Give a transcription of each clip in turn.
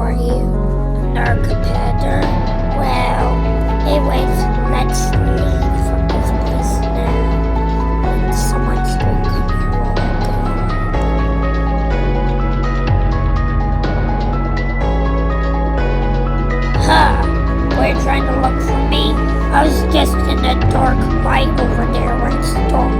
are you? Another competitor? Well, anyways, let's leave from this place now. And someone's going to come here while we're gone. Huh? Were you trying to look for me? I was just in the dark light over there where it's dark.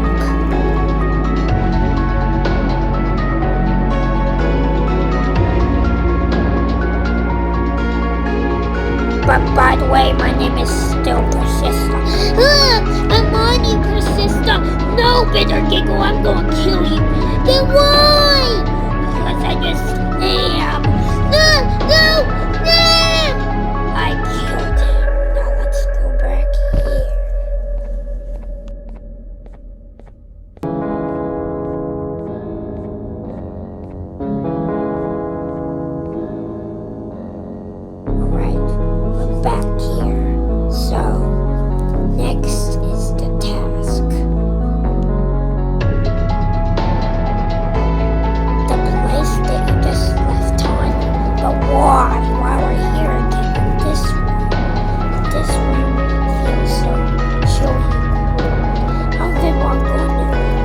But by the way, my name is still Persista. I'm on you, Persista. No, Bitter Giggle, I'm gonna kill you. Then why? Because I just am. No! I killed him. Now let's go back here. Alright, we're back here. So, next is the task. The place that you just left on. But why? Why we're here again in this room? This room feels so chilly and cold. I don't think I'm going in there.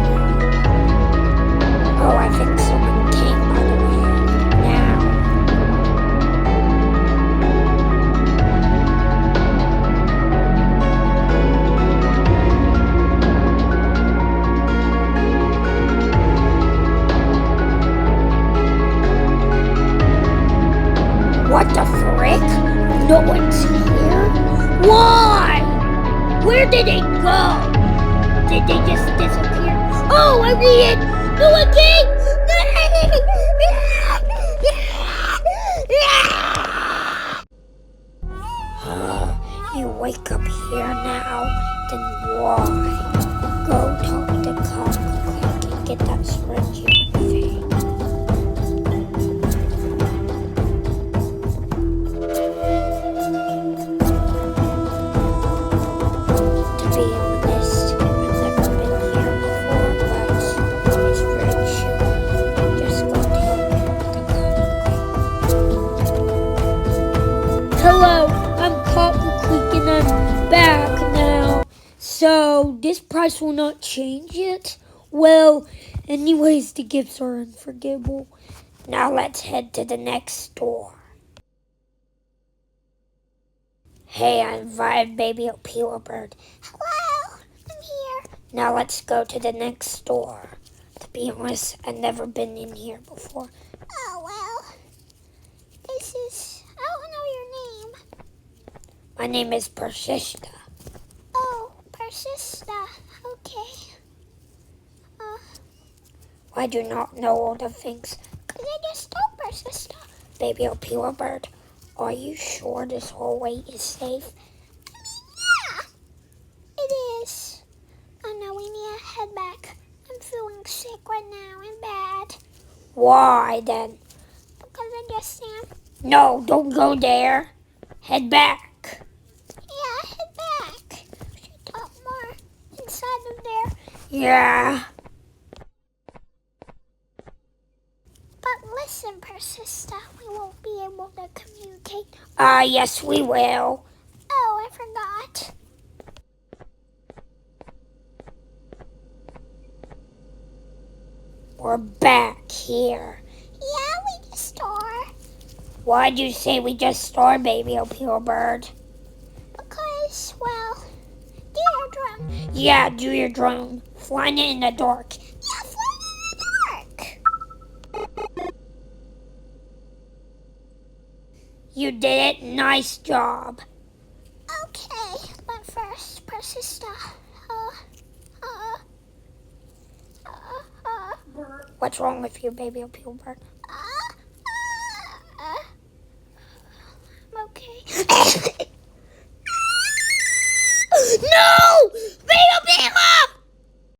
Oh, I think someone came by the way. Now. What the frick? No one's here? Why? Where did they go? Did they just disappear? Oh, I read it! No one came! You wake up here now? Then why? Go talk to Cockclick and get that spreadsheet thing. To be honest, I've never been here before, but it's very chilly. Just go tell me to Cockclick. Hello, I'm Cockclick and I'm back now. So, this price will not change yet? Well, anyways, the gifts are unforgettable. Now let's head to the next store. Hey, I invited baby Opila bird. Hello, I'm here. Now let's go to the next store. To be honest, I've never been in here before. Oh, well, I don't know your name. My name is Persista. Oh, Persista, okay. Why do you not know all the things? Because I just told Persista. Baby Opila bird, are you sure this hallway is safe? I mean, yeah, it is. Oh no, we need to head back. I'm feeling sick right now and bad. Why then? Because I just am. No, don't go there. Head back. Yeah, head back. We should talk more inside of there. Yeah. But listen, Persista, we won't be able to communicate. Yes, we will. Oh, I forgot. We're back here. Yeah, we just are. Why'd you say we just are, baby Opila bird? Because, well, do your drum. Yeah, do your drum. Flying it in the dark. Yeah, flying it in the dark. You did it. Nice job. Okay, but first, Persista. What's wrong with you, baby Opila bird?